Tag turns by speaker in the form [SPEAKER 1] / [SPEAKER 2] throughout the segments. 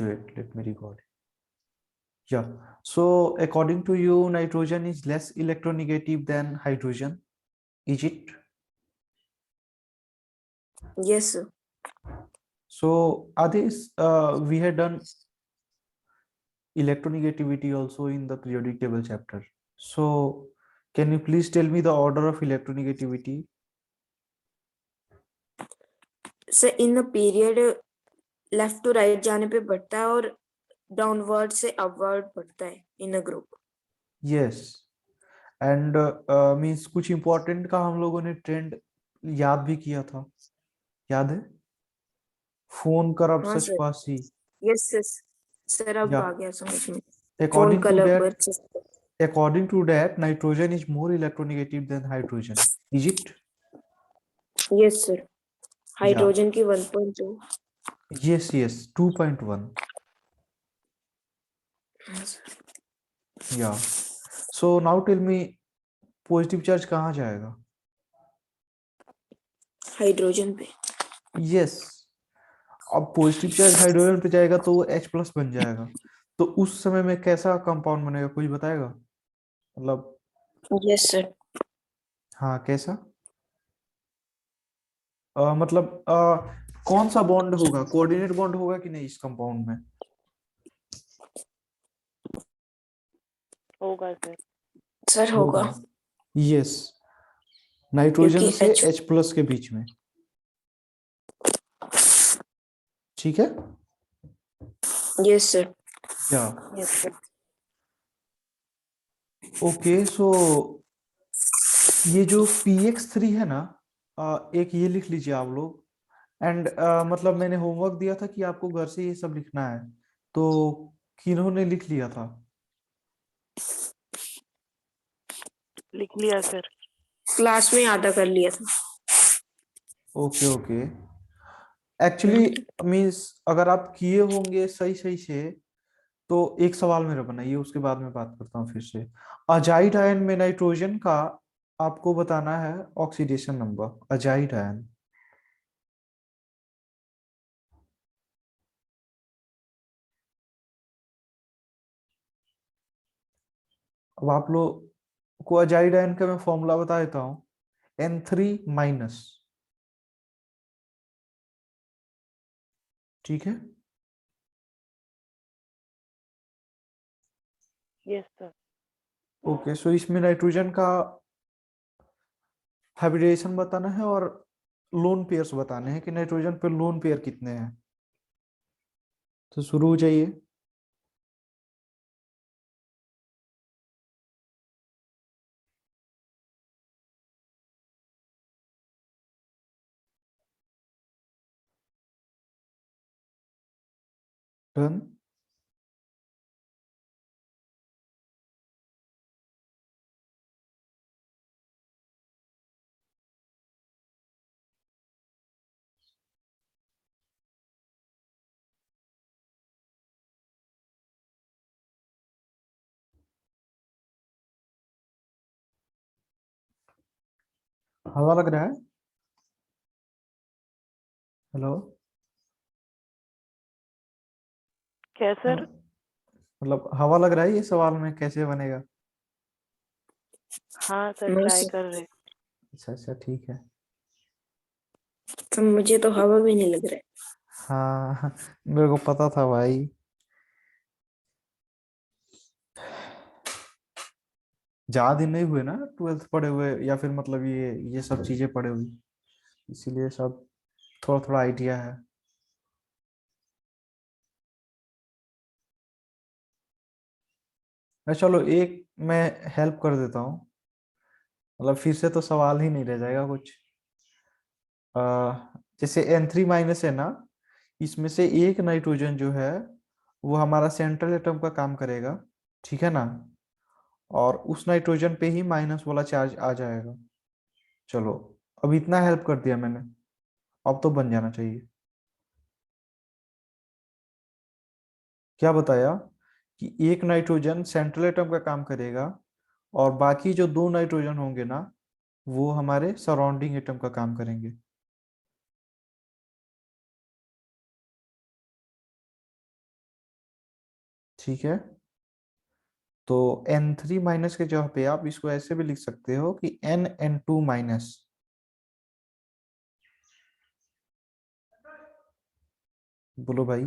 [SPEAKER 1] wait, let me record. Yeah. So according to you, nitrogen is less electronegative than hydrogen. Is it?
[SPEAKER 2] Yes, sir.
[SPEAKER 1] So others, we had done electronegativity also in the periodic table chapter. So can you please tell me the order of electronegativity?
[SPEAKER 2] Sir in period left to right जाने पे बढ़ता है और downward से upward बढ़ता है in a group.
[SPEAKER 1] Yes. And means कुछ important का हम लोगों ने ट्रेंड याद भी किया था, याद है? फोन करब
[SPEAKER 2] हाँ
[SPEAKER 1] सच
[SPEAKER 2] सर.
[SPEAKER 1] पासी.
[SPEAKER 2] यस यस सर, अब
[SPEAKER 1] या
[SPEAKER 2] आ गया समझ में. Phone
[SPEAKER 1] according to
[SPEAKER 2] colour
[SPEAKER 1] that
[SPEAKER 2] birch.
[SPEAKER 1] according to that nitrogen is more electronegative than hydrogen. Is it?
[SPEAKER 2] Yes sir.
[SPEAKER 1] Yeah.
[SPEAKER 2] Hydrogen की 1.2.
[SPEAKER 1] Yes, 2.1. Yeah. So now tell me, positive charge कहाँ जाएगा?
[SPEAKER 2] Hydrogen पे.
[SPEAKER 1] यस. अब positive charge hydrogen पे जाएगा तो वो H plus बन जाएगा. तो उस समय में कैसा कंपाउंड बनेगा, कोई बताएगा? मतलब
[SPEAKER 2] यस सर.
[SPEAKER 1] हाँ, कैसा? मतलब कौन सा बॉन्ड होगा, कोऑर्डिनेट बॉन्ड होगा कि नहीं इस कंपाउंड में?
[SPEAKER 2] होगा सर. सर होगा.
[SPEAKER 1] यस. नाइट्रोजन
[SPEAKER 2] क्योंकि
[SPEAKER 1] से
[SPEAKER 2] H.
[SPEAKER 1] H प्लस के बीच में. ठीक है.
[SPEAKER 2] Yes sir.
[SPEAKER 1] या
[SPEAKER 2] यस सर.
[SPEAKER 1] ओके. सो ये जो PX3 है ना, एक ये लिख लीजिए आप लोग. एंड मतलब मैंने होमवर्क दिया था कि आपको घर से ये सब लिखना है, तो किन्होंने लिख लिया था?
[SPEAKER 2] लिख लिया सर. क्लास में आधा कर लिया था.
[SPEAKER 1] ओके. एक्चुअली मींस अगर आप किए होंगे सही सही से तो एक सवाल मेरा बनाइए, उसके बाद में बात करता हूँ फिर से. अजाइड आयन में नाइट्रोजन का आपको बताना है ऑक्सीडेशन नंबर. Azide ion. अब आप लोग को अजाइड आयन का मैं फॉर्मूला बता देता हूँ. N3-. ठीक है.
[SPEAKER 2] Yes sir.
[SPEAKER 1] ओके. सो इसमें नाइट्रोजन का हाइब्रिडेशन बताना है और लोन पेयर्स बताने हैं कि नाइट्रोजन पे लोन पेयर कितने हैं. तो शुरू हो जाइए. डन. हवा लग रहा है? हेलो.
[SPEAKER 2] क्या सर?
[SPEAKER 1] मतलब हवा लग रहा है ये सवाल में कैसे बनेगा?
[SPEAKER 2] हाँ सर, ट्राई कर रहे.
[SPEAKER 1] अच्छा, ठीक है.
[SPEAKER 2] तो मुझे तो हवा भी नहीं लग रहा है.
[SPEAKER 1] हाँ, मेरे को पता था भाई. ज्यादा दिन नहीं हुए ना 12th पढ़े हुए, या फिर मतलब ये सब चीजें पढ़े हुई, इसीलिए सब थोड़ा थोड़ा आइडिया है. चलो एक मैं हेल्प कर देता हूँ. मतलब फिर से तो सवाल ही नहीं रह जाएगा कुछ. अ, जैसे N3- है ना, इसमें से एक नाइट्रोजन जो है वो हमारा सेंट्रल एटम का काम करेगा. ठीक है ना? और उस नाइट्रोजन पे ही माइनस वाला चार्ज आ जाएगा. चलो, अब इतना हेल्प कर दिया मैंने, अब तो बन जाना चाहिए. क्या बताया? कि एक नाइट्रोजन सेंट्रल एटम का काम करेगा और बाकी जो दो नाइट्रोजन होंगे ना, वो हमारे सराउंडिंग एटम का काम करेंगे. ठीक है, तो N3 माइनस के जगह पे आप इसको ऐसे भी लिख सकते हो कि N2 माइनस। बोलो भाई।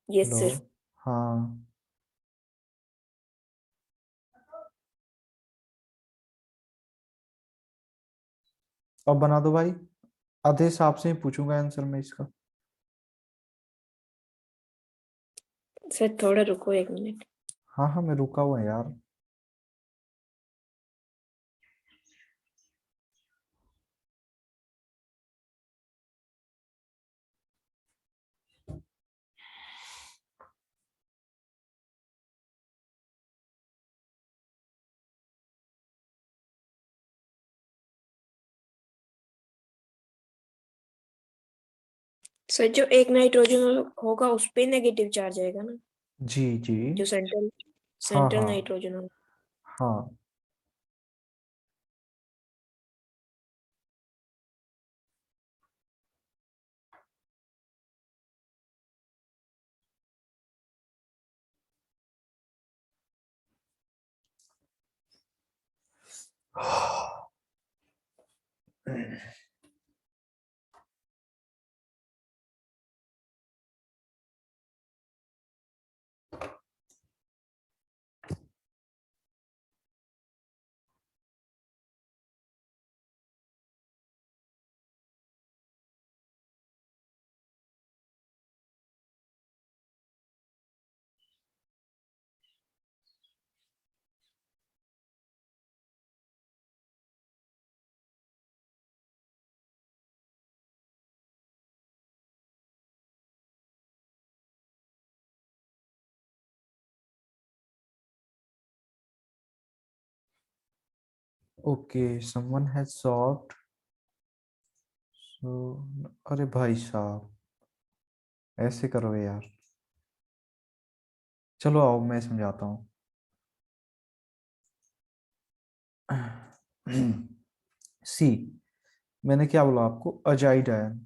[SPEAKER 2] Yes
[SPEAKER 1] hello.
[SPEAKER 2] सर।
[SPEAKER 1] हाँ, अब बना दो भाई। आधे हिसाब से ही पूछूंगा आंसर मैं इसका।
[SPEAKER 2] सर थोड़ा रुको 1 मिनट।
[SPEAKER 1] हाँ हाँ, मैं रुका हुआ है यार।
[SPEAKER 2] सर जो एक नाइट्रोजन होगा उस पे नेगेटिव चार्ज आएगा ना,
[SPEAKER 1] जी जी।
[SPEAKER 2] जो सेंट्रल
[SPEAKER 1] हाँ
[SPEAKER 2] सेंट्रल
[SPEAKER 1] हाँ
[SPEAKER 2] नाइट्रोजन होगा।
[SPEAKER 1] हाँ। Okay, someone has solved. So, अरे भाई साहब, ऐसे करोगे यार? चलो आओ मैं समझाता हूँ। सी, मैंने क्या बोला आपको? Azide ion.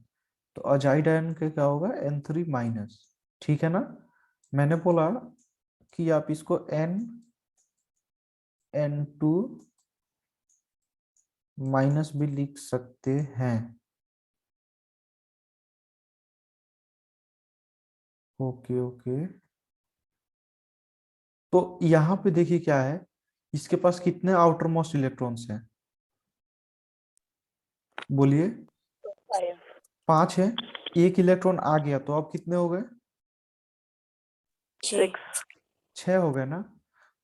[SPEAKER 1] तो अजाइड आयन का क्या होगा? N3 minus. ठीक है ना? मैंने बोला कि आप इसको N2 माइनस भी लिख सकते हैं। Okay okay. तो यहाँ पे देखिए क्या है, इसके पास कितने आउटर मोस्ट इलेक्ट्रॉन्स हैं? बोलिए। 5 है। एक इलेक्ट्रॉन आ गया तो अब कितने हो गए?
[SPEAKER 2] 6।
[SPEAKER 1] 6 हो गए ना?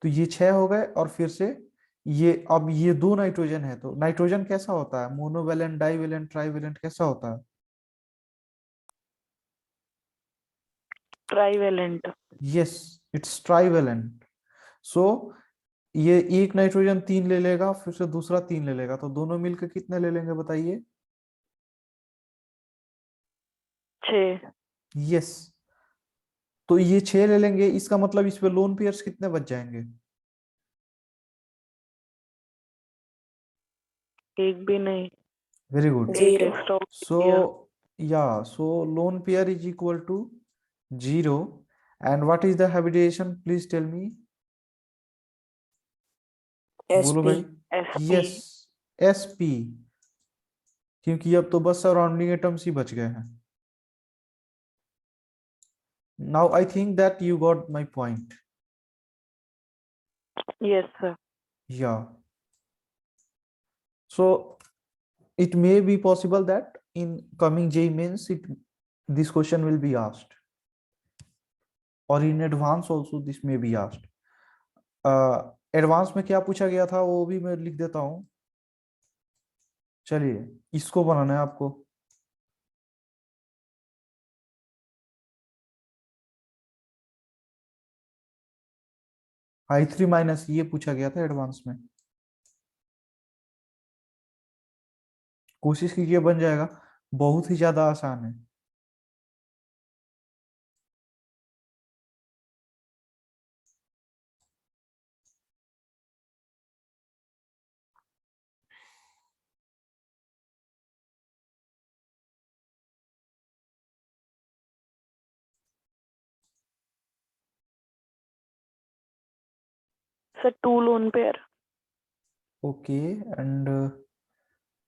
[SPEAKER 1] तो ये 6 हो गए, और फिर से ये, अब ये दो नाइट्रोजन है, तो नाइट्रोजन कैसा होता है? मोनोवेलेंट, डाइवेलेंट, ट्राइवेलेंट, कैसा होता है?
[SPEAKER 3] ट्राइवेलेंट।
[SPEAKER 1] Yes, it's trivalent. सो ये एक नाइट्रोजन 3 ले लेगा, फिर से दूसरा 3 ले लेगा, तो दोनों मिलकर कितने ले लेंगे बताइए?
[SPEAKER 3] 6।
[SPEAKER 1] यस। तो ये 6 ले लेंगे, इसका मतलब इस पे लोन पेयर्स कितने बच जाएंगे?
[SPEAKER 3] एक भी नहीं।
[SPEAKER 1] Very good.
[SPEAKER 3] एक
[SPEAKER 2] 0।
[SPEAKER 3] एक्स्ट्रा
[SPEAKER 1] सो
[SPEAKER 3] गया।
[SPEAKER 1] Yeah, so lone pair is equal to 0। And what is the hybridisation, please tell me. बोलो
[SPEAKER 2] sp।
[SPEAKER 1] भाई।
[SPEAKER 3] एसपी।
[SPEAKER 1] Yes, SP। क्योंकि अब तो बस सराउंडिंग एटम्स ही बच गए हैं। Now I think that you got my point.
[SPEAKER 3] Yes sir.
[SPEAKER 1] या, so it may be possible that in coming JEE mains this question will be asked, or in advance also this may be asked. Advance में क्या पूछा गया था वो भी मैं लिख देता हूँ। चलिए, इसको बनाना है आपको। I3 माइनस ये पूछा गया था एडवांस में। कोशिश कीजिए बन जाएगा, बहुत ही ज्यादा आसान है।
[SPEAKER 3] Sir 2 lone pair.
[SPEAKER 1] Okay, and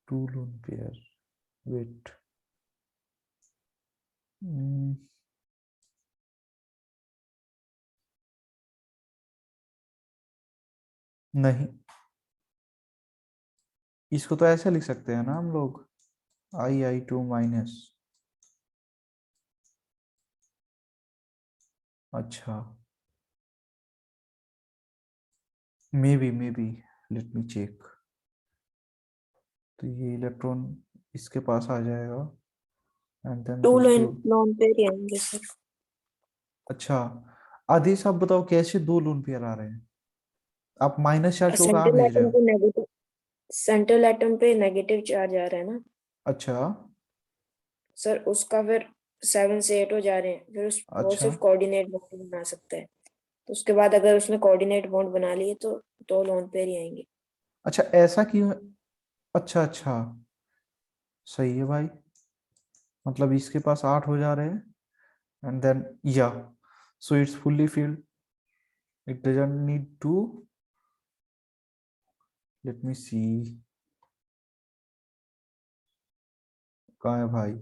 [SPEAKER 1] two lone pair. Wait. Hmm, नहीं, इसको तो ऐसे लिख सकते हैं ना हम लोग, i2 माइनस. अच्छा, maybe let me check. तो ये इलेक्ट्रॉन इसके पास आ जाएगा and then
[SPEAKER 2] 2
[SPEAKER 1] this two.
[SPEAKER 2] Lone pair ही आएंगे सर.
[SPEAKER 1] अच्छा, आदेश आप बताओ कैसे दो लोन पेयर आ रहे हैं? आप माइनस चार्ज को कहाँ
[SPEAKER 2] सेंट्रल
[SPEAKER 1] भेज रहे
[SPEAKER 2] एटम
[SPEAKER 1] हो?
[SPEAKER 2] पे नेगेटिव, सेंट्रल एटम पे नेगेटिव चार्ज आ रहा है ना
[SPEAKER 1] अच्छा
[SPEAKER 2] सर, उसका फिर 7 से 8 हो जा रहे हैं, फिर वो
[SPEAKER 1] अच्छा
[SPEAKER 2] सिर्फ कोऑर्डिनेट बॉन्ड बना सकता है. तो उसके बाद अगर उसने कोऑर्डिनेट बॉन्ड बना लिए तो 2 लोन पेयर ही आएंगे.
[SPEAKER 1] अच्छा, ऐसा क्यों? अच्छा अच्छा, सही है भाई. मतलब इसके पास 8 हो जा रहे हैं and then yeah, so it's fully filled. It doesn't need to. Let me see. कहाँ है भाई?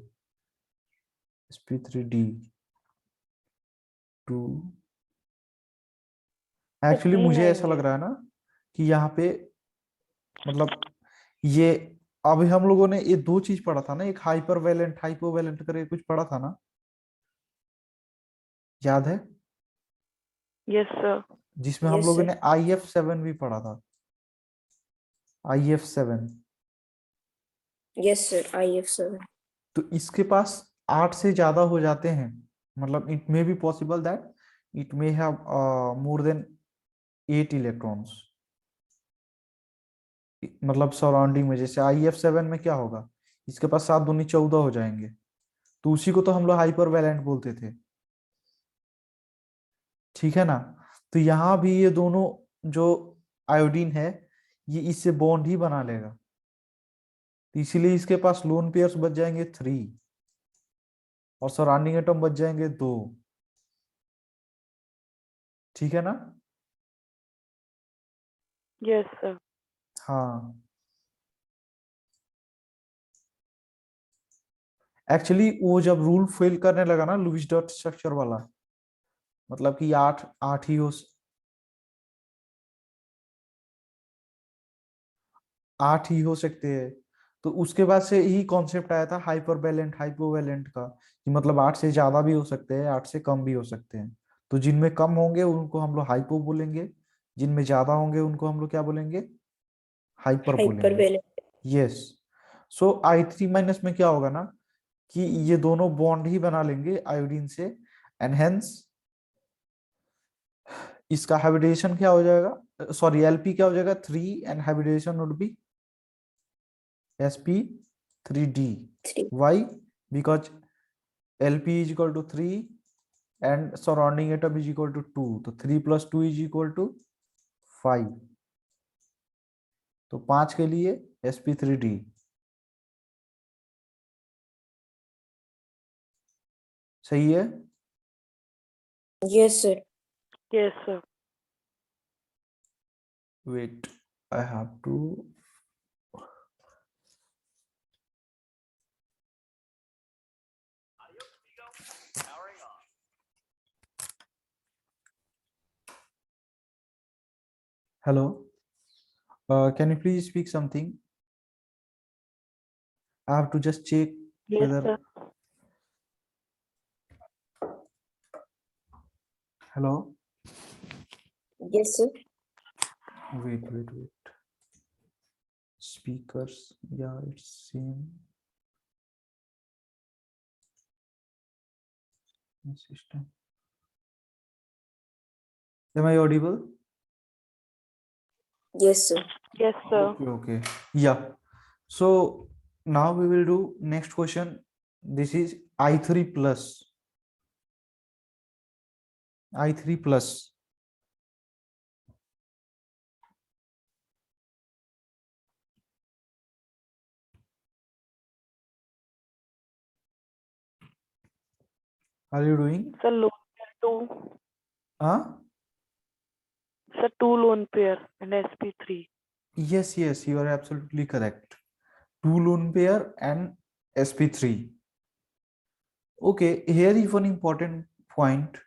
[SPEAKER 1] sp3d 2.
[SPEAKER 3] सर
[SPEAKER 1] एक्चुअली
[SPEAKER 3] 3
[SPEAKER 1] मुझे ऐसा लग
[SPEAKER 3] आएंगे.
[SPEAKER 1] रहा है ना कि यहाँ पे मतलब ये, अभी हम लोगों ने ये दो चीज पढ़ा था ना, एक हाइपर वैलेंट हाइपोवैलेंट करके कुछ पढ़ा था ना, याद है?
[SPEAKER 3] Yes sir.
[SPEAKER 1] जिसमें हम
[SPEAKER 2] यस
[SPEAKER 1] लोगों
[SPEAKER 2] सर.
[SPEAKER 1] ने IF7 भी पढ़ा था. IF7.
[SPEAKER 2] Yes sir. IF7.
[SPEAKER 1] तो इसके पास 8 से ज्यादा हो जाते हैं. मतलब it may be possible that it may have more than 8 electrons. मतलब सराउंडिंग में जैसे IF7 में क्या होगा, इसके पास 7 दूनी 14 हो जाएंगे. तो उसी को तो हम लोग हाइपर वैलेंट बोलते थे, ठीक है ना? तो यहाँ भी ये दोनों जो आयोडीन है ये इससे बॉन्ड ही बना लेगा. तो इसीलिए इसके पास लोन पेयर्स बच जाएंगे 3 और सराउंडिंग एटम बच जाएंगे 2. ठीक है ना?
[SPEAKER 3] Yes sir.
[SPEAKER 1] हाँ, एक्चुअली वो जब रूल फेल करने लगा ना लुईस डॉट स्ट्रक्चर वाला, मतलब कि 8 8 ही हो, 8 ही हो सकते हैं. तो उसके बाद से ही कॉन्सेप्ट आया था हाइपर वैलेंट हाइपोवैलेंट का, कि मतलब 8 से ज्यादा भी हो सकते हैं, 8 से कम भी हो सकते हैं. तो जिनमें कम होंगे उनको हम लोग हाइपो बोलेंगे, जिनमें ज्यादा होंगे उनको हम लोग क्या बोलेंगे? हाइपर
[SPEAKER 2] हाइपर
[SPEAKER 1] बोलेंगे.
[SPEAKER 2] वैलेंट.
[SPEAKER 1] यस. सो I3 माइनस में क्या होगा ना कि ये दोनों बॉन्ड ही बना लेंगे आयोडीन से, एंड हेंस इसका हाइब्रिडेशन क्या हो जाएगा, सॉरी एलपी क्या हो जाएगा 3 and hybridisation would be sp3d.
[SPEAKER 2] 3.
[SPEAKER 1] why? because lp is equal to 3 and surrounding atom is equal to 2, तो 3 plus 2 is equal to 5. तो 5 के लिए sp3d. सही है?
[SPEAKER 2] Yes sir.
[SPEAKER 3] Yes sir.
[SPEAKER 1] wait, I have to. Hello, can you please speak something? I have to just check
[SPEAKER 3] yes
[SPEAKER 1] whether.
[SPEAKER 3] Sir.
[SPEAKER 1] Hello.
[SPEAKER 2] Yes sir.
[SPEAKER 1] Wait. Speakers, yeah, it's same. System. Am I audible?
[SPEAKER 2] Yes sir.
[SPEAKER 3] Yes sir.
[SPEAKER 1] Okay. Yeah. So now we will do next question. This is I3 plus. I3 plus. Are you doing?
[SPEAKER 3] Sir lone pair 2.
[SPEAKER 1] Huh?
[SPEAKER 3] Sir sir, 2 lone pair and sp3.
[SPEAKER 1] Yes, yes, you are absolutely correct. 2 lone pair and sp3. Okay, here is one important point.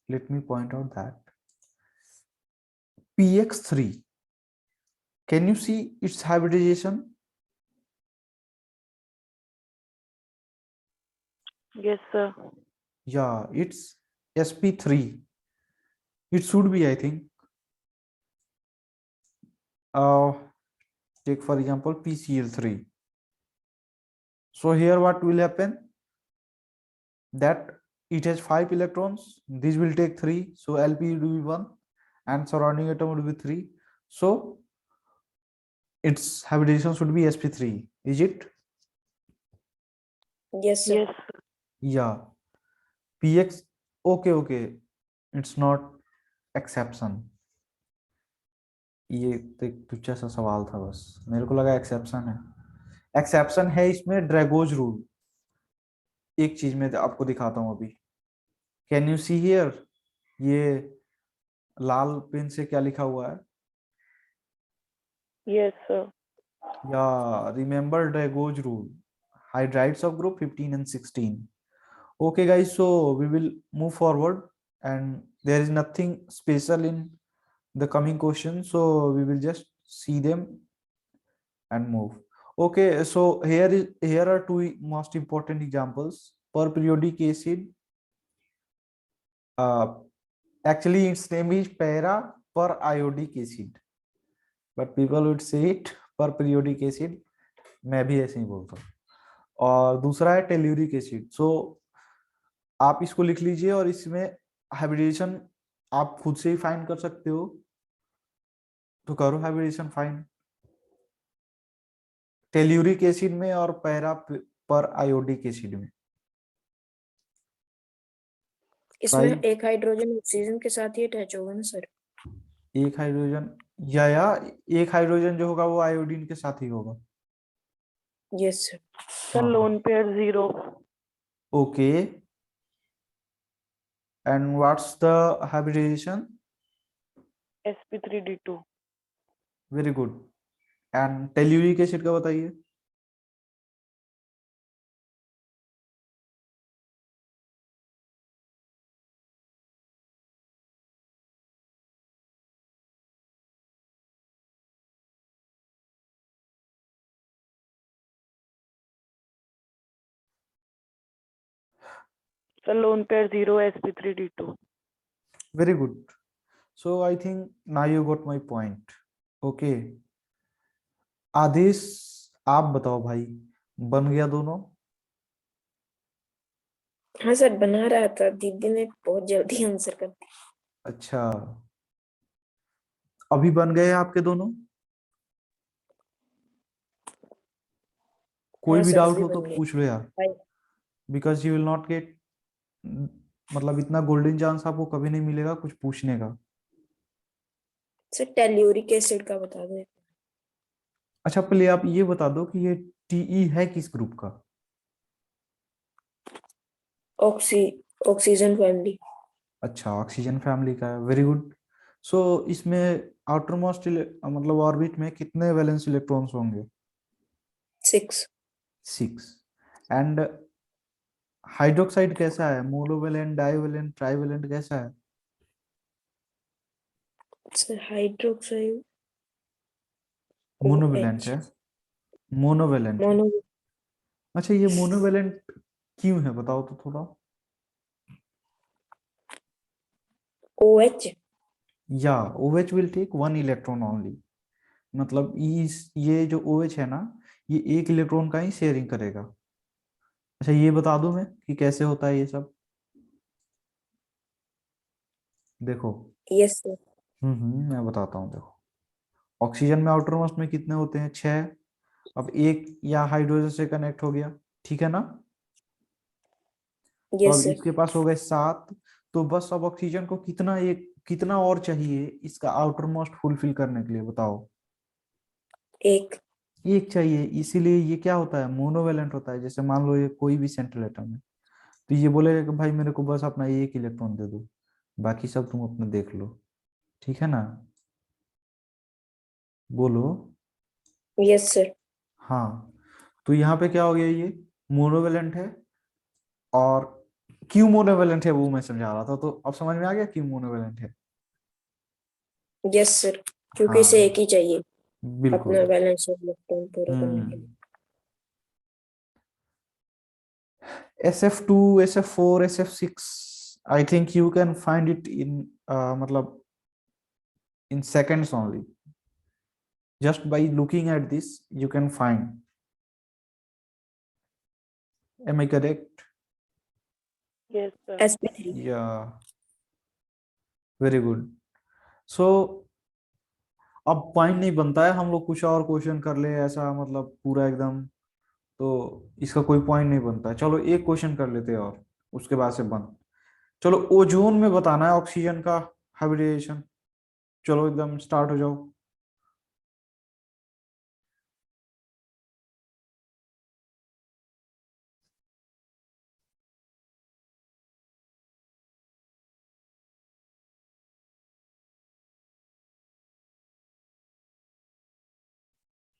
[SPEAKER 1] Let me point out that px3. Can you see its hybridization?
[SPEAKER 3] Yes, sir.
[SPEAKER 1] Yeah, it's sp3. It should be, I think. Take for example pcl3. So here what will happen? That it has 5 electrons. This will take 3. So lp will be 1 and surrounding atom will be 3. So its hybridization should be sp3. Is it?
[SPEAKER 2] Yes, sir.
[SPEAKER 3] Yes, sir.
[SPEAKER 1] Yeah. px. Okay. It's not exception. ये तो एक तुच्छा सा सवाल था, बस मेरे को लगा एक्सेप्शन है. एक्सेप्शन है इसमें ड्रैगोज रूल. एक चीज में आपको दिखाता हूं अभी. Can you see here? ये लाल पेन से क्या लिखा हुआ है?
[SPEAKER 3] Yes, sir.
[SPEAKER 1] Yeah remember Drago's rule. Hydrides of group 15 and 16. Okay guys, so we will move forward and there is nothing special in the coming questions, so we will just see them and move. Okay, so here are two most important examples. Per periodic acid, actually its name is para per iodic acid, but people would say it per periodic acid. मैं भी ऐसे ही बोलता हूँ. और दूसरा है telluric acid. सो आप इसको लिख लीजिए और इसमें हाइब्रिडेशन आप खुद से ही फाइंड कर सकते हो, तो करो हाइब्रिडेशन फाइंड टेल्यूरिक एसिड में और पैरा पर आयोडिक एसिड में.
[SPEAKER 2] इसमें एक हाइड्रोजन ऑक्सीजन के साथ ही अटैच होगा ना सर?
[SPEAKER 1] एक हाइड्रोजन या एक हाइड्रोजन जो होगा वो आयोडीन के साथ ही होगा.
[SPEAKER 2] Yes sir.
[SPEAKER 3] Sir, lone pair 0.
[SPEAKER 1] Okay, and what's the hybridization?
[SPEAKER 3] sp3d2.
[SPEAKER 1] Very good. And telluric acid का बताइए.
[SPEAKER 3] Sir, lone pair 0 sp3d2.
[SPEAKER 1] Very good. So I think now you got my point. Okay, Aadesh आप बताओ भाई, बन गया दोनों?
[SPEAKER 2] हाँ sir, बना रहा था, दीदी ने बहुत जल्दी आंसर कर दिया.
[SPEAKER 1] अच्छा, अभी बन गए आपके दोनों? कोई
[SPEAKER 2] हाँ
[SPEAKER 1] भी
[SPEAKER 2] सर,
[SPEAKER 1] डाउट
[SPEAKER 2] अभी
[SPEAKER 1] हो तो
[SPEAKER 2] बन गए.
[SPEAKER 1] पूछ लो यार,
[SPEAKER 2] भाई,
[SPEAKER 1] because you will not gate, मतलब इतना गोल्डन चांस आपको कभी नहीं मिलेगा कुछ पूछने का.
[SPEAKER 2] सर टेल्यूरिक एसिड का बता दो.
[SPEAKER 1] अच्छा, पहले आप ये बता दो कि ये टीई है किस ग्रुप का?
[SPEAKER 2] Oxygen family.
[SPEAKER 1] अच्छा, ऑक्सीजन फैमिली का है. Very good. सो इसमें आउटर मोस्ट मतलब ऑर्बिट में कितने वैलेंस इलेक्ट्रॉन्स होंगे?
[SPEAKER 2] 6.
[SPEAKER 1] 6. एंड हाइड्रोक्साइड कैसा है? मोनोवैलेंट, डाइवैलेंट, ट्राइवैलेंट कैसा है?
[SPEAKER 2] सर हाइड्रोक्साइड
[SPEAKER 1] मोनोवैलेंट है. मोनोवैलेंट है.
[SPEAKER 2] मोनो
[SPEAKER 1] अच्छा, ये मोनोवैलेंट क्यों है बताओ तो थोड़ा.
[SPEAKER 2] OH.
[SPEAKER 1] या OH will take 1 electron only. मतलब ये जो OH है ना, ये एक इलेक्ट्रॉन का ही शेयरिंग करेगा. अच्छा, ये बता दूं मैं कि कैसे होता है ये सब. देखो,
[SPEAKER 2] यस सर.
[SPEAKER 1] मैं बताता हूँ. देखो, ऑक्सीजन में आउटर मोस्ट में कितने होते हैं? 6. अब एक या हाइड्रोजन से कनेक्ट हो गया, ठीक है ना? तो
[SPEAKER 2] यस
[SPEAKER 1] अब
[SPEAKER 2] सर.
[SPEAKER 1] इसके पास हो गए 7. तो बस अब ऑक्सीजन को कितना और चाहिए इसका आउटर मोस्ट फुलफिल करने के लिए, बताओ.
[SPEAKER 2] एक.
[SPEAKER 1] एक चाहिए. इसीलिए ये क्या होता है? मोनोवेलेंट होता है. जैसे मान लो ये कोई भी सेंट्रल एटम है, तो ये बोलेगा कि भाई मेरे को बस अपना एक इलेक्ट्रॉन दे दो, बाकी सब तुम अपना देख लो, ठीक है ना? बोलो।
[SPEAKER 2] Yes sir.
[SPEAKER 1] हाँ, तो यहाँ पे क्या हो गया, ये मोनोवेलेंट है और क्यों मोनोवेलेंट है वो मैं समझा रहा था, तो अब समझ में आ गया क्यों मोनोवेलेंट है।
[SPEAKER 2] यस सर, क्योंकि इसे एक
[SPEAKER 1] हाँ
[SPEAKER 2] ही चाहिए
[SPEAKER 1] बिल्कुल।
[SPEAKER 2] अपना बैलेंस इलेक्ट्रॉन पूरा करने के
[SPEAKER 1] हम्म।
[SPEAKER 2] लिए।
[SPEAKER 1] SF2, SF4, SF6, I think you can find it in मतलब in seconds only. Just by looking at this, you can find. Am I correct?
[SPEAKER 3] Yes, sir.
[SPEAKER 2] sp3।
[SPEAKER 1] Yeah, very good. So अब point नहीं बनता है हम लोग कुछ और question कर ले ऐसा, मतलब पूरा एकदम, तो इसका कोई पॉइंट नहीं बनता है। चलो एक क्वेश्चन कर लेते हैं और उसके बाद से बंद। चलो ओजोन में बताना है ऑक्सीजन का हाइब्रिडेशन। चलो एकदम स्टार्ट हो जाओ।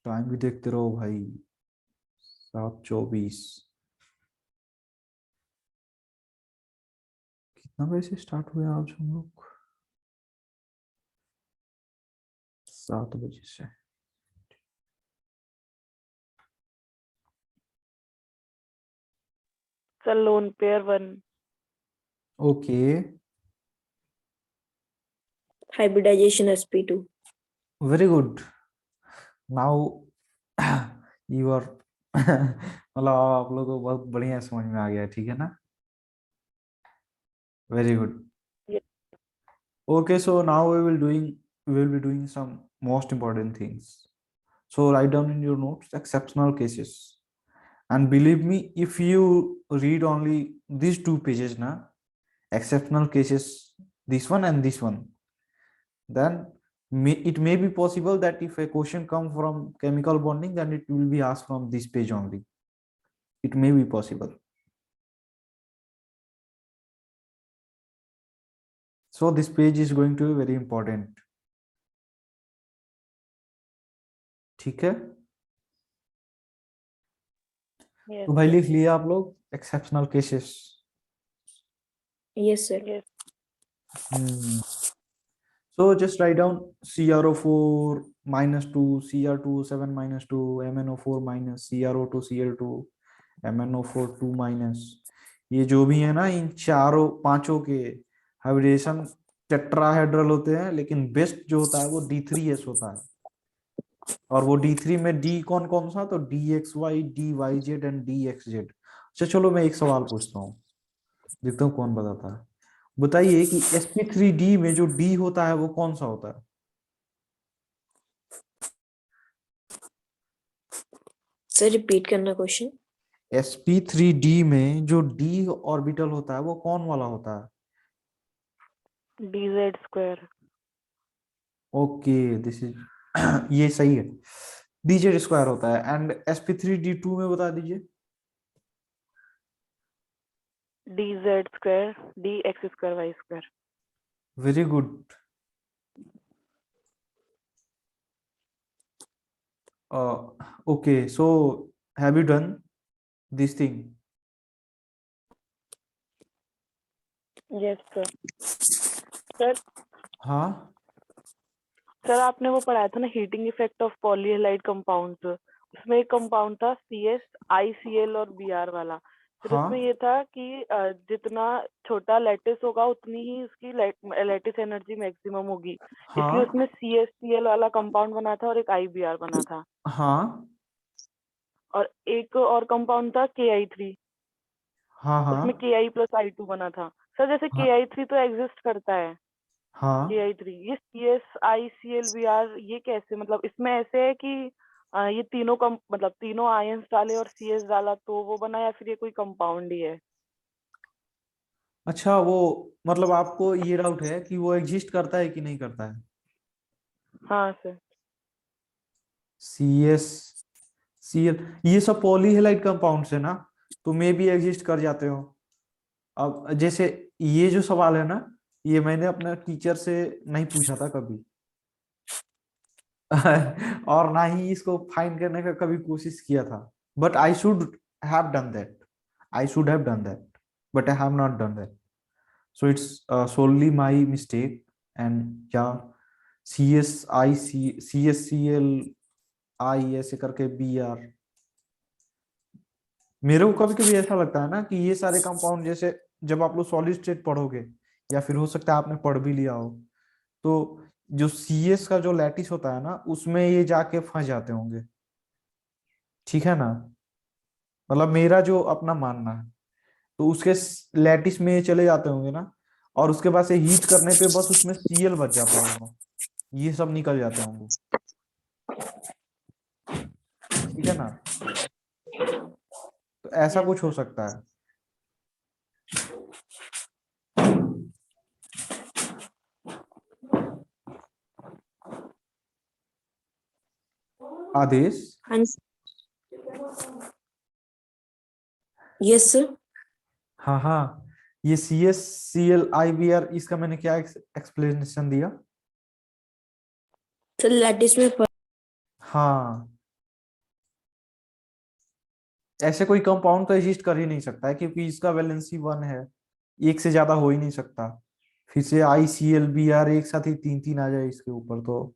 [SPEAKER 1] टाइम भी देखते रहो भाई, 7:24। कितना बजे से स्टार्ट हुआ आज हम लोग? 7 बजे से।
[SPEAKER 3] Sir, lone pair 1.
[SPEAKER 1] Okay,
[SPEAKER 2] hybridisation sp2।
[SPEAKER 1] Very good. Now you are मतलब आप लोगों को बहुत बढ़िया समझ में आ गया, ठीक है ना? Very good.
[SPEAKER 3] Yes.
[SPEAKER 1] Okay, so now we will be doing some most important things. So write down in your notes exceptional cases. And believe me, if you read only these two pages, na exceptional cases, this one and this one, then it may be possible that if a question come from chemical bonding, then it will be asked from this page only. It may be possible. So this page is going to be very important. ठीक है?
[SPEAKER 3] Yes,
[SPEAKER 1] तो भाई
[SPEAKER 3] sir.
[SPEAKER 1] लिख लिया आप लोग exceptional cases.
[SPEAKER 2] Yes sir.
[SPEAKER 3] Yes.
[SPEAKER 1] So just write down CrO4 -2, Cr2 7 -2, MnO4 minus, CrO2 Cl2, MnO4 2 minus। ये जो भी है ना, इन चारों पांचों के हाइब्रिडेशन टेट्राहेड्रल होते हैं, लेकिन बेस्ट जो होता है वो D3S होता है। और वो D3 में D कौन कौन सा, तो DXY, DYZ एंड DXZ। अच्छा चलो मैं एक सवाल पूछता हूँ, देखता हूँ कौन बताता है। बताइए कि sp3d में जो D होता है वो कौन सा होता है?
[SPEAKER 2] सर रिपीट करना क्वेश्चन।
[SPEAKER 1] sp3d में जो d ऑर्बिटल होता है वो कौन वाला होता है?
[SPEAKER 3] DZ square.
[SPEAKER 1] Okay, this is ये सही है, dz स्क्वायर होता है। एंड sp3d2 में बता दीजिए।
[SPEAKER 3] DZ square. DX square Y square.
[SPEAKER 1] Very good. Okay, so have you done this thing?
[SPEAKER 3] Yes, sir. Sir,
[SPEAKER 1] हाँ
[SPEAKER 3] सर आपने वो पढ़ाया था ना हीटिंग इफेक्ट ऑफ पॉलीहैलाइड कंपाउंड्स। उसमें एक कंपाउंड था CS ICl और Br वाला। फिर उसमें
[SPEAKER 1] हाँ
[SPEAKER 3] ये था कि जितना छोटा लैटिस होगा उतनी ही उसकी लैटिस एनर्जी मैक्सिमम होगी, इसलिए
[SPEAKER 1] हाँ
[SPEAKER 3] उसमें CsCl वाला कंपाउंड बना था और एक IBr बना था।
[SPEAKER 1] हाँ
[SPEAKER 3] और एक और कंपाउंड था Ki3,
[SPEAKER 1] हाँ
[SPEAKER 3] उसमें
[SPEAKER 1] हाँ
[SPEAKER 3] Ki + I2 बना था। सर जैसे
[SPEAKER 1] हाँ
[SPEAKER 3] Ki3 तो एग्जिस्ट करता है,
[SPEAKER 1] हाँ।
[SPEAKER 3] Ki3, ये CS ICl Br ये कैसे, मतलब इसमें ऐसे है कि ये तीनों मतलब तीनों आयंस डाले और CS डाला तो वो बना, या फिर ये कोई कंपाउंड ही है?
[SPEAKER 1] अच्छा, वो मतलब आपको ये डाउट है कि वो एग्जिस्ट करता है कि नहीं करता है?
[SPEAKER 3] हाँ सर।
[SPEAKER 1] CS Cl, ये सब पॉलीहेलाइड कंपाउंड्स है ना, तो मे भी एग्जिस्ट कर जाते हो। अब जैसे ये जो सवाल है ना, ये मैंने अपने टीचर से नहीं पूछा था कभी। और ना ही इसको फाइंड करने का कभी कोशिश किया था, but I should have done that, I should have done that, but I have not done that. So it's solely my mistake. And yeah, CSCLI ऐसे करके BR, मेरे को कभी कभी ऐसा लगता है ना कि ये सारे कंपाउंड, जैसे जब आप लोग सॉलिड स्टेट पढ़ोगे, या फिर हो सकता है आपने पढ़ भी लिया हो, तो जो CS का जो लैटिस होता है ना, उसमें ये जाके फंस जाते होंगे. ठीक है ना, मतलब मेरा जो अपना मानना है, तो उसके लैटिस में ये चले जाते होंगे ना, और उसके बाद से हीट करने पे बस उसमें Cl बच जाता होगा, ये सब निकल जाते होंगे. ठीक है ना, तो ऐसा
[SPEAKER 3] Yes,
[SPEAKER 1] कुछ हो
[SPEAKER 3] sir.
[SPEAKER 1] सकता है. आदेश.
[SPEAKER 2] हाँ यस सर.
[SPEAKER 1] हाँ हाँ, ये CSCLIBR, इसका मैंने क्या एक्सप्लेनेशन दिया?
[SPEAKER 2] सर लैटिस में
[SPEAKER 1] हाँ, ऐसे कोई कंपाउंड तो एग्जिस्ट कर ही नहीं सकता है, क्योंकि इसका वैलेंसी 1 है, एक से ज्यादा हो ही नहीं सकता. फिर से ICLBR एक साथ ही 3 3 आ जाए इसके ऊपर, तो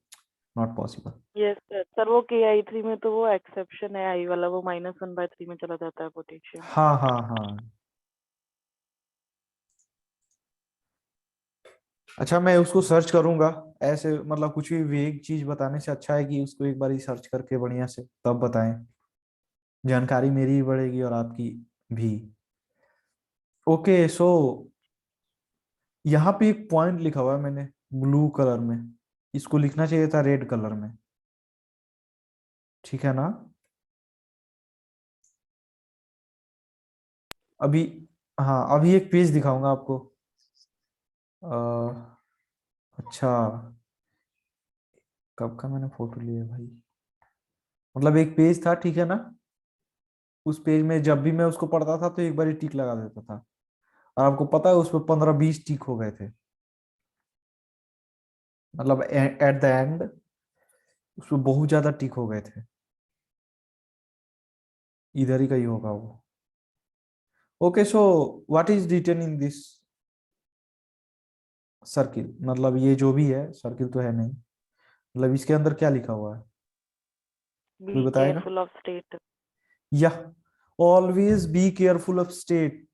[SPEAKER 1] not possible.
[SPEAKER 3] Yes, sir. Sir वो KI3 में तो वो एक्सेप्शन है, आई वाला, वो -1/3 में चला जाता है पोटेशियम.
[SPEAKER 1] हाँ हाँ हाँ. अच्छा, मैं उसको सर्च करूंगा. ऐसे मतलब कुछ भी वेग चीज बताने से अच्छा है कि उसको एक बार ही सर्च करके बढ़िया से तब बताएं, जानकारी मेरी भी बढ़ेगी और आपकी भी. ओके, सो यहाँ पे एक पॉइंट लिखा हुआ है मैंने ब्लू कलर में, इसको लिखना चाहिए था रेड कलर में. ठीक है ना, अभी, हाँ अभी एक पेज दिखाऊंगा आपको. अच्छा, कब का मैंने फोटो लिया भाई, मतलब एक पेज था, ठीक है ना, उस पेज में जब भी मैं उसको पढ़ता था तो एक बार ही टिक लगा देता था, और आपको पता है उस पर 15 20 टिक हो गए थे, मतलब एट द एंड उसमें बहुत ज्यादा टिक हो गए थे. इधर ही कहीं होगा वो. Okay, so what is written in this circle, मतलब ये जो भी है, सर्किल तो है नहीं, मतलब इसके अंदर क्या लिखा हुआ है, कोई
[SPEAKER 3] Be
[SPEAKER 1] बताएगा?
[SPEAKER 3] careful of state.
[SPEAKER 1] या always be careful of state,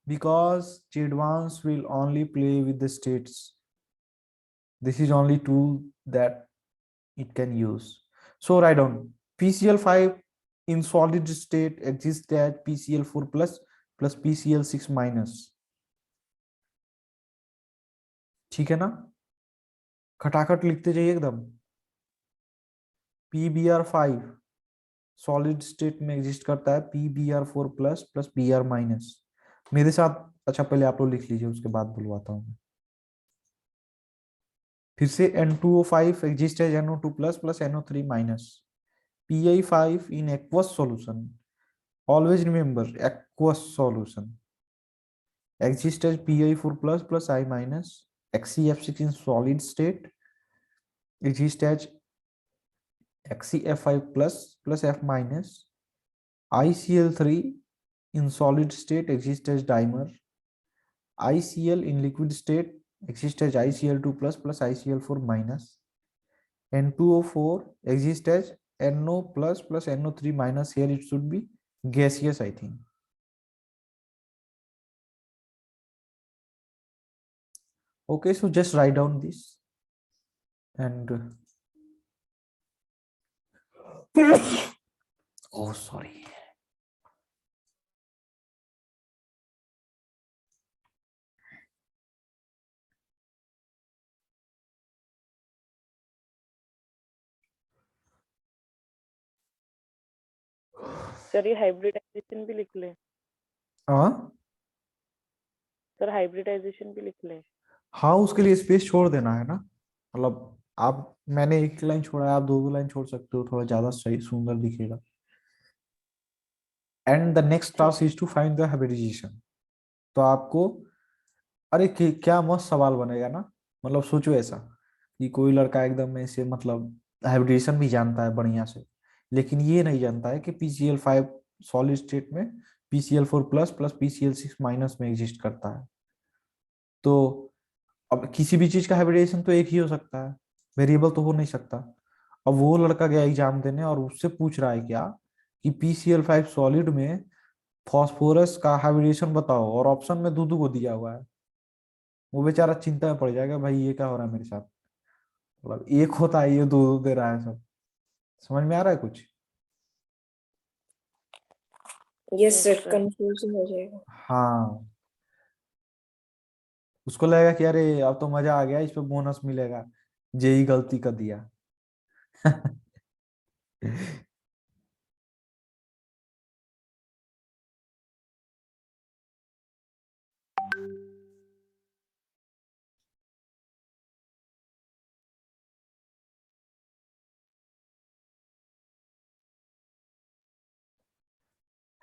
[SPEAKER 1] because Chidwans will only play with the states. This is only tool that it can use. So write down PCl5 in solid state exists at PCl4 plus PCl6 minus. ठीक है ना, खटाखट लिखते जाइए एकदम. PBr5 solid state में exist करता है PBr4 plus Br minus. मेरे साथ, अच्छा पहले आप लोग लिख लीजिए, उसके बाद बुलवाता हूँ. फिर से N2O5 एग्जिस्ट है NO2 plus NO3 minus. Pi5 in aqueous solution, always remember aqueous solution, exists as Pi4 plus I minus. XeF6 in solid state exists as XeF5 plus F minus. ICl3 in solid state exists as dimer. ICl in liquid state exists as ICl2 plus ICl4 minus. N2O4 exists as NO plus NO3 minus. Here it should be gaseous, I think. Okay, so just write down this and oh sorry.
[SPEAKER 3] Sir ये hybridisation भी लिख ले.
[SPEAKER 1] हाँ
[SPEAKER 3] sir hybridisation भी लिख ले.
[SPEAKER 1] हाँ, उसके लिए स्पेस छोड़ देना है ना, मतलब आप, मैंने एक लाइन छोड़ा है, आप दो दो लाइन छोड़ सकते हो, थोड़ा ज्यादा सही सुंदर दिखेगा. एंड द नेक्स्ट
[SPEAKER 3] ठीक.
[SPEAKER 1] Task is to find the hybridisation. तो आपको, अरे क्या मस्त सवाल बनेगा ना, मतलब सोचो ऐसा कि कोई लड़का एकदम ऐसे, मतलब हाइब्रिडेशन भी जानता है बढ़िया से, लेकिन ये नहीं जानता है कि PCl5 सॉलिड स्टेट में PCl4 plus plus PCl6 minus में एग्जिस्ट करता है। तो अब किसी भी चीज का हाइब्रिडेशन तो एक ही हो सकता है, वेरिएबल तो हो नहीं सकता। अब वो लड़का गया एग्जाम देने और उससे पूछ रहा है क्या कि PCl5 सॉलिड में फॉस्फोरस का हाइब्रिडेशन बताओ, और ऑप्शन में दूधू को दिया हुआ है। वो बेचारा चिंता में पड़ जाएगा, भाई ये क्या हो रहा है मेरे साथ। मतलब एक होता है, ये दो दो दे रहा है सब। समझ में आ रहा है कुछ?
[SPEAKER 2] Yes
[SPEAKER 3] yes
[SPEAKER 2] sir,
[SPEAKER 3] sir.
[SPEAKER 2] Confusion हो जाएगा।
[SPEAKER 1] हाँ, उसको लगेगा कि अरे अब तो मजा आ गया, इस पे बोनस मिलेगा, जेई गलती कर दिया।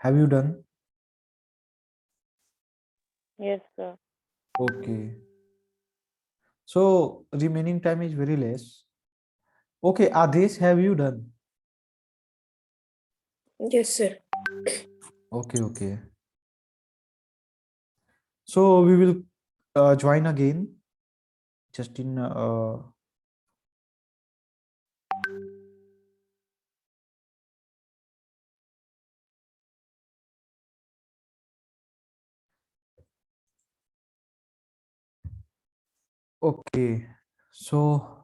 [SPEAKER 1] Have you done?
[SPEAKER 3] Yes sir.
[SPEAKER 1] Okay. So remaining time is very less. Okay, Adesh, have you done?
[SPEAKER 2] Yes sir.
[SPEAKER 1] Okay, okay. So we will join again just in okay. So